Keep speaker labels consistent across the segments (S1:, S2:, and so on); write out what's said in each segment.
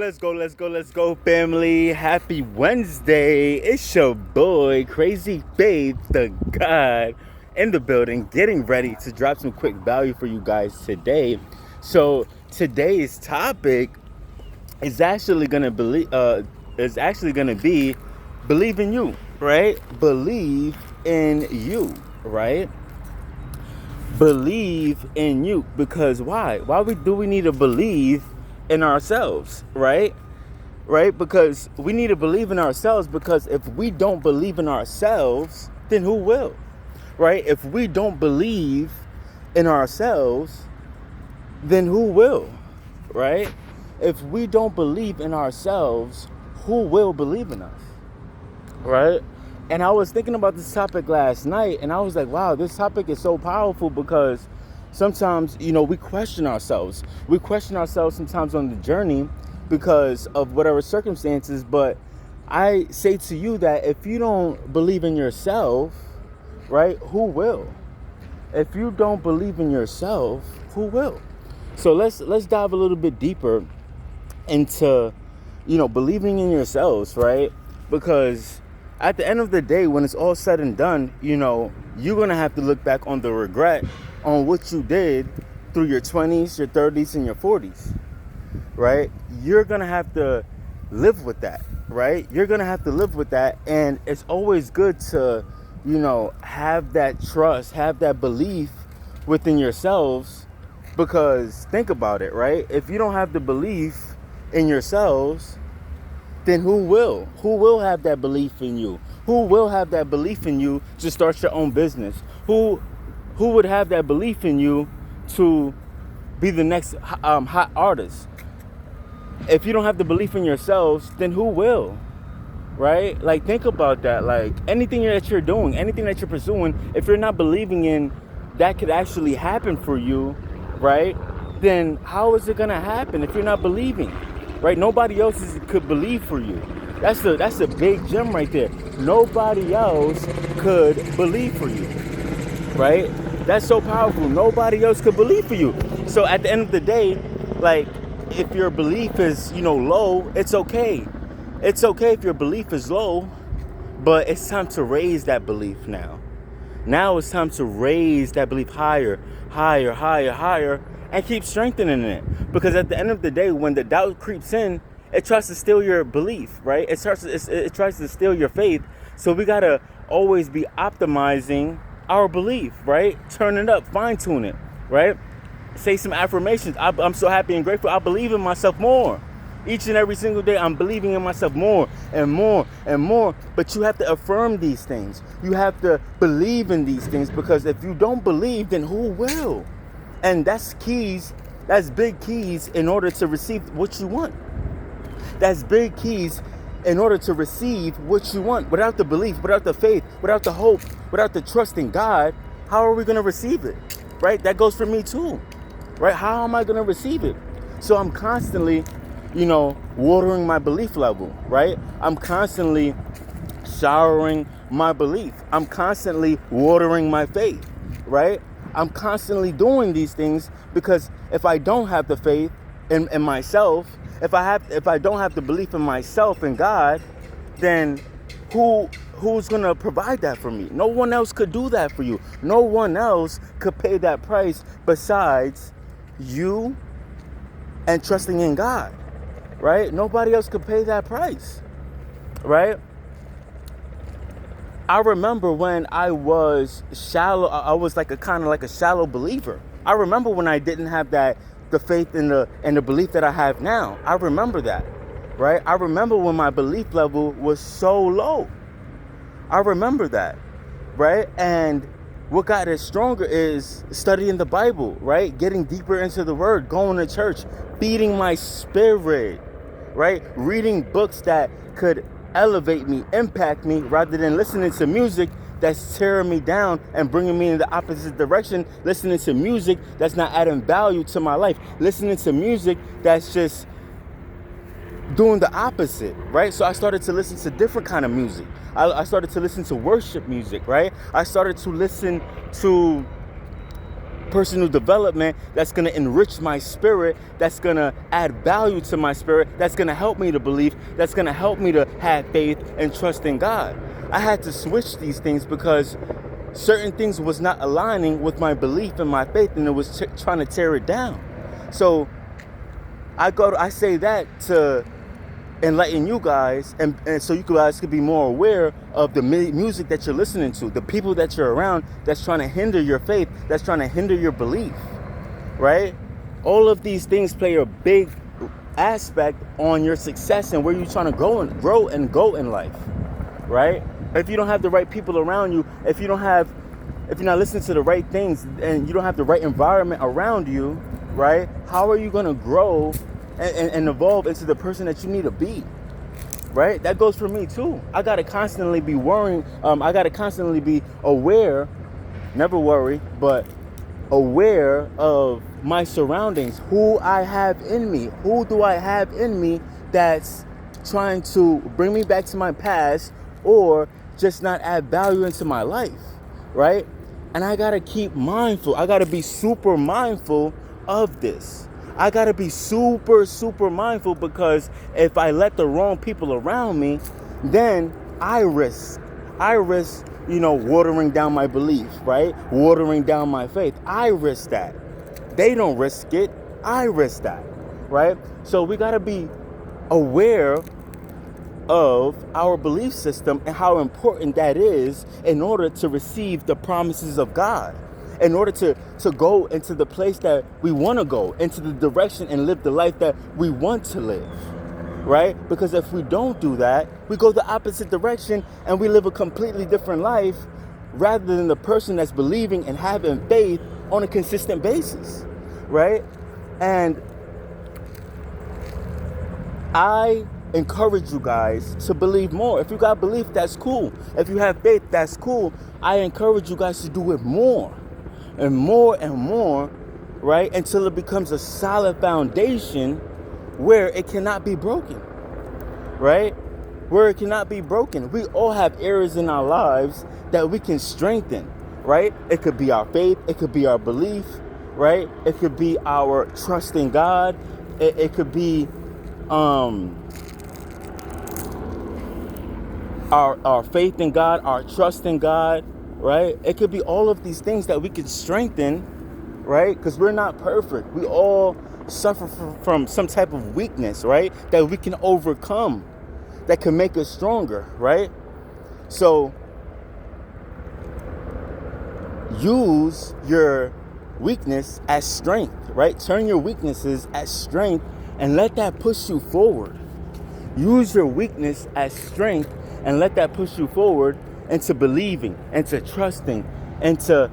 S1: let's go, family. Happy Wednesday. It's your boy, Crazy Faith, the God, in the building, getting ready to drop some quick value for you guys today. So today's topic is actually gonna be believe in you, right? Believe in you, right? Believe in you, because why do we need to believe in ourselves, right? Because we need to believe in ourselves, because if we don't believe in ourselves, then who will? Right? If we don't believe in ourselves, then who will? Right? If we don't believe in ourselves, who will believe in us? Right? And I was thinking about this topic last night, and I was like, wow, this topic is so powerful, because sometimes, we question ourselves. We question ourselves sometimes on the journey because of whatever circumstances. But I say to you that if you don't believe in yourself, right, who will? If you don't believe in yourself, who will? So let's dive a little bit deeper into, believing in yourselves, right? Because at the end of the day, when it's all said and done, you're going to have to look back on the regret on what you did through your 20s, your 30s, and your 40s, right? You're going to have to live with that, right? You're going to have to live with that. And it's always good to, have that trust, have that belief within yourselves, because think about it, right? If you don't have the belief in yourselves, then who will? Who will have that belief in you? Who will have that belief in you to start your own business? Who would have that belief in you to be the next hot artist? If you don't have the belief in yourselves, then who will? Right? Like, think about that. Like, anything that you're doing, anything that you're pursuing, if you're not believing in that could actually happen for you, right? Then how is it gonna happen if you're not believing? Right? Nobody else could believe for you. That's a big gem right there. Nobody else could believe for you. Right? That's so powerful. Nobody else could believe for you. So at the end of the day, like, if your belief is, low, it's okay. It's okay if your belief is low, but it's time to raise that belief now. Now it's time to raise that belief higher, and keep strengthening it. Because at the end of the day, when the doubt creeps in, it tries to steal your belief, right? It tries to steal your faith. So we gotta always be optimizing our belief, right? Turn it up, fine tune it, right? Say some affirmations. I'm so happy and grateful. I believe in myself more. Each and every single day, I'm believing in myself more and more and more. But you have to affirm these things. You have to believe in these things, because if you don't believe, then who will? And that's big keys in order to receive what you want. That's big keys in order to receive what you want. Without the belief, without the faith, without the hope, without the trust in God, how are we going to receive it? Right? That goes for me too. Right? How am I going to receive it? So I'm constantly, watering my belief level, right? I'm constantly showering my belief. I'm constantly watering my faith, right? I'm constantly doing these things, because if I don't have the faith in myself, if I don't have the belief in myself and God, then who's gonna provide that for me? No one else could do that for you. No one else could pay that price besides you and trusting in God, right? Nobody else could pay that price, right? I remember when I was shallow, I was like a kind of like a shallow believer. I remember when I didn't have the faith and the belief that I have now. I remember that, right? I remember when my belief level was so low. I remember that, right? And what got it stronger is studying the Bible, right? Getting deeper into the Word, going to church, feeding my spirit, right? Reading books that could elevate me, impact me, rather than listening to music that's tearing me down and bringing me in the opposite direction. Listening to music that's not adding value to my life. Listening to music that's just doing the opposite, right? So I started to listen to different kind of music. I started to listen to worship music, right? I started to listen to personal development that's going to enrich my spirit, that's going to add value to my spirit, that's going to help me to believe, that's going to help me to have faith and trust in God. I had to switch these things because certain things was not aligning with my belief and my faith, and it was trying to tear it down. So I say that to enlighten you guys, and so you guys could be more aware of the music that you're listening to, the people that you're around that's trying to hinder your faith, that's trying to hinder your belief, right? All of these things play a big aspect on your success and where you're trying to grow and go in life, right? If you don't have the right people around you, if you're not listening to the right things and you don't have the right environment around you, right? How are you going to grow and evolve into the person that you need to be, right? That goes for me too. I got to constantly be worrying. I got to constantly be aware, never worry, but aware of my surroundings, who I have in me. Who do I have in me that's trying to bring me back to my past or just not add value into my life, right? And I got to keep mindful. I got to be super mindful of this. I got to be super, super mindful, because if I let the wrong people around me, then I risk, watering down my belief, right? Watering down my faith. I risk that. They don't risk it. I risk that, right? So we got to be aware of our belief system and how important that is in order to receive the promises of God. In order to go into the place that we want to go, into the direction and live the life that we want to live, right? Because if we don't do that, we go the opposite direction and we live a completely different life rather than the person that's believing and having faith on a consistent basis, right? And I encourage you guys to believe more. If you got belief, that's cool. If you have faith, that's cool. I encourage you guys to do it more. And more, right? Until it becomes a solid foundation where it cannot be broken, right? Where it cannot be broken. We all have areas in our lives that we can strengthen, right? It could be our faith. It could be our belief, right? It could be our trust in God. It could be our faith in God, our trust in God, right? It could be all of these things that we can strengthen, right? Because we're not perfect. We all suffer from some type of weakness, right? That we can overcome, that can make us stronger, right? So use your weakness as strength, right? Turn your weaknesses as strength and let that push you forward. Use your weakness as strength and let that push you forward into believing, into trusting, into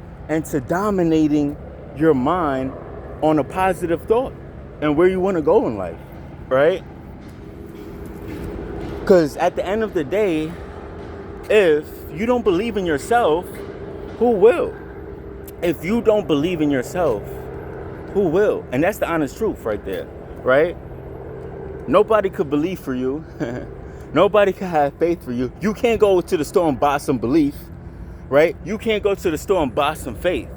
S1: dominating your mind on a positive thought and where you want to go in life, right? Because at the end of the day, if you don't believe in yourself, who will? If you don't believe in yourself, who will? And that's the honest truth right there, right? Nobody could believe for you. Nobody can have faith for you. You can't go to the store and buy some belief, right? You can't go to the store and buy some faith,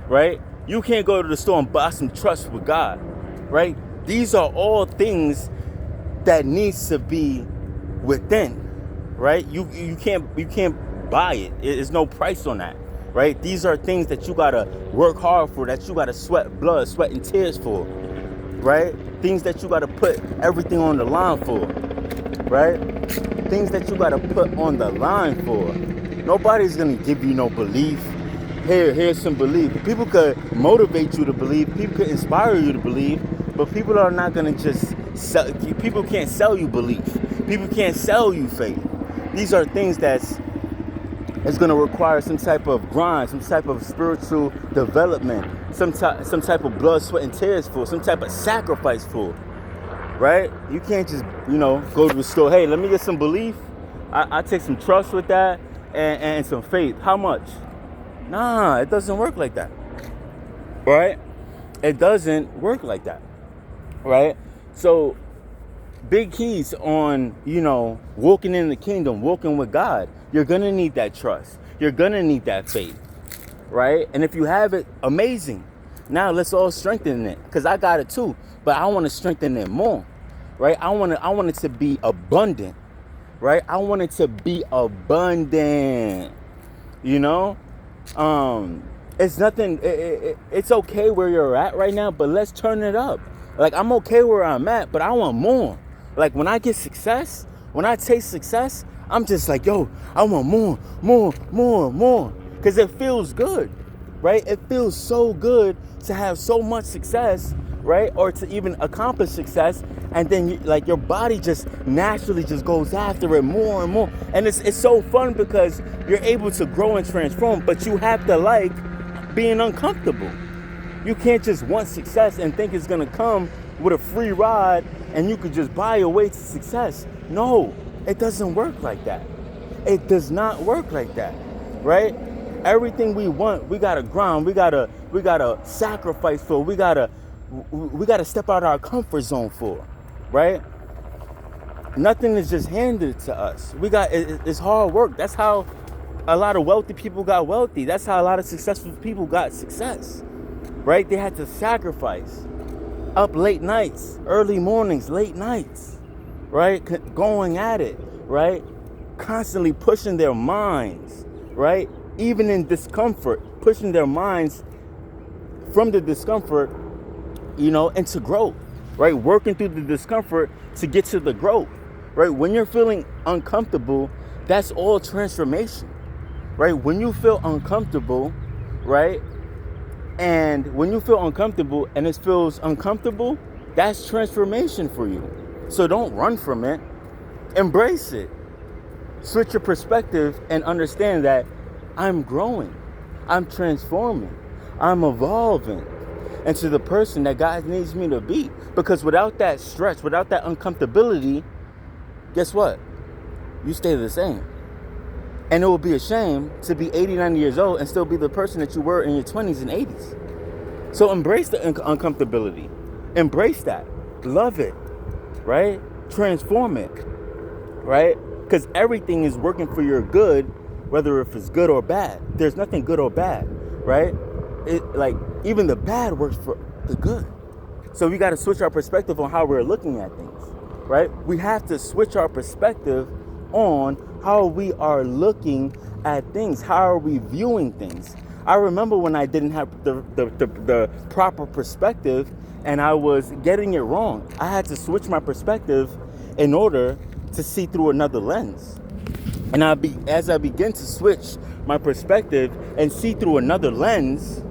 S1: right? You can't go to the store and buy some trust with God, right? These are all things that needs to be within, right? You can't buy it. There's no price on that, right? These are things that you gotta work hard for, that you gotta sweat blood, sweat and tears for, right? Things that you gotta put everything on the line for. Right? Things that you gotta put on the line for. Nobody's gonna give you no belief. Here's some belief. People could motivate you to believe. People could inspire you to believe. But people are not gonna just sell. People can't sell you belief. People can't sell you faith. These are things it's gonna require some type of grind, some type of spiritual development, some type of blood, sweat, and tears for, some type of sacrifice for. Right? You can't just, go to the store. Hey, let me get some belief. I take some trust with that and some faith. How much? Nah, it doesn't work like that. Right? It doesn't work like that. Right? So, big keys on, walking in the kingdom, walking with God. You're going to need that trust. You're going to need that faith. Right? And if you have it, amazing. Now let's all strengthen it, because I got it too, but I want to strengthen it more, right? I want it to be abundant, right? I want it to be abundant, you know? It's nothing, it's okay where you're at right now, but let's turn it up. Like, I'm okay where I'm at, but I want more. Like, when I get success, when I taste success, I'm just like, yo, I want more. Because it feels good, right? It feels so good to have so much success, right? Or to even accomplish success. And then your body just naturally just goes after it more and more. And it's so fun because you're able to grow and transform, but you have to like being uncomfortable. You can't just want success and think it's gonna come with a free ride and you could just buy your way to success. No, it doesn't work like that. It does not work like that, right? Everything we want, we gotta grind, we gotta sacrifice for, we gotta step out of our comfort zone for, right? Nothing is just handed to us. It's hard work. That's how a lot of wealthy people got wealthy. That's how a lot of successful people got success, right? They had to sacrifice. Up late nights, early mornings, late nights, right? Going at it, right? Constantly pushing their minds, right? Even in discomfort, pushing their minds from the discomfort, into growth, right? Working through the discomfort to get to the growth, right? When you're feeling uncomfortable, that's all transformation, right? When you feel uncomfortable, right? And when you feel uncomfortable and it feels uncomfortable, that's transformation for you. So don't run from it. Embrace it. Switch your perspective and understand that I'm growing. I'm transforming. I'm evolving into the person that God needs me to be. Because without that stretch, without that uncomfortability, guess what? You stay the same. And it would be a shame to be 80, 90 years old and still be the person that you were in your 20s and 80s. So embrace the uncomfortability. Embrace that. Love it, right? Transform it, right? Because everything is working for your good, whether if it's good or bad. There's nothing good or bad, right? Even the bad works for the good. So we got to switch our perspective on how we're looking at things, right? We have to switch our perspective on how we are looking at things. How are we viewing things? I remember when I didn't have the proper perspective and I was getting it wrong. I had to switch my perspective in order to see through another lens. And as I begin to switch my perspective and see through another lens,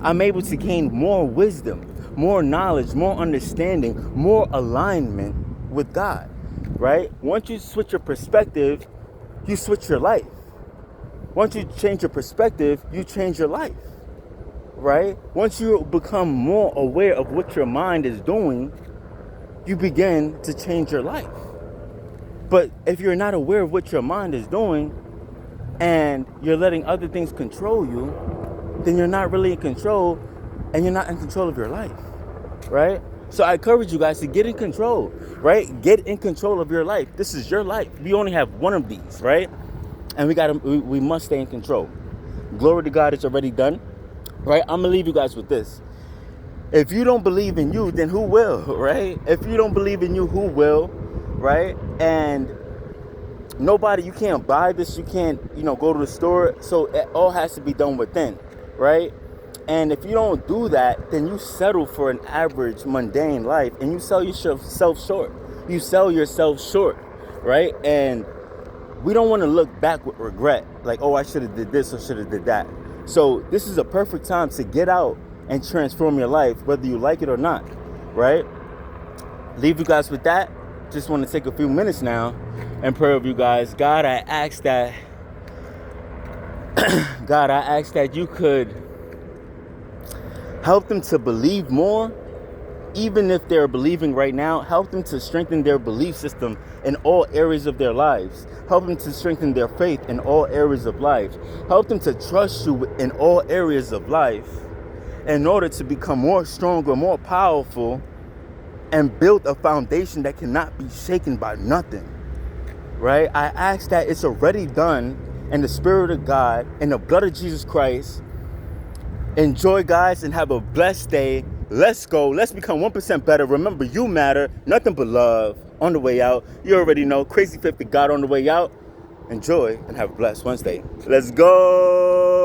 S1: I'm able to gain more wisdom, more knowledge, more understanding, more alignment with God, right? Once you switch your perspective, you switch your life. Once you change your perspective, you change your life, right? Once you become more aware of what your mind is doing, you begin to change your life. But if you're not aware of what your mind is doing and you're letting other things control you, then you're not really in control and you're not in control of your life, right? So I encourage you guys to get in control, right? Get in control of your life. This is your life. We only have one of these, right? And we must stay in control. Glory to God, it's already done, right? I'm going to leave you guys with this. If you don't believe in you, then who will, right? If you don't believe in you, who will, right? And you can't buy this. You can't, go to the store. So it all has to be done within, right? And if you don't do that, then you settle for an average, mundane life and you sell yourself short. You sell yourself short, right? And we don't want to look back with regret. Like, oh, I should have did this or should have did that. So this is a perfect time to get out and transform your life, whether you like it or not, right? Leave you guys with that. Just want to take a few minutes now and pray with you guys. God, I ask that you could help them to believe more, even if they're believing right now. Help them to strengthen their belief system in all areas of their lives. Help them to strengthen their faith in all areas of life. Help them to trust you in all areas of life in order to become more stronger, more powerful, and build a foundation that cannot be shaken by nothing, right? I ask that it's already done in the Spirit of God, in the blood of Jesus Christ, Enjoy, guys, and have a blessed day. Let's go. Let's become 1% better. Remember, you matter. Nothing but love. On the way out, you already know. Crazy 50 God on the way out. Enjoy and have a blessed Wednesday. Let's go.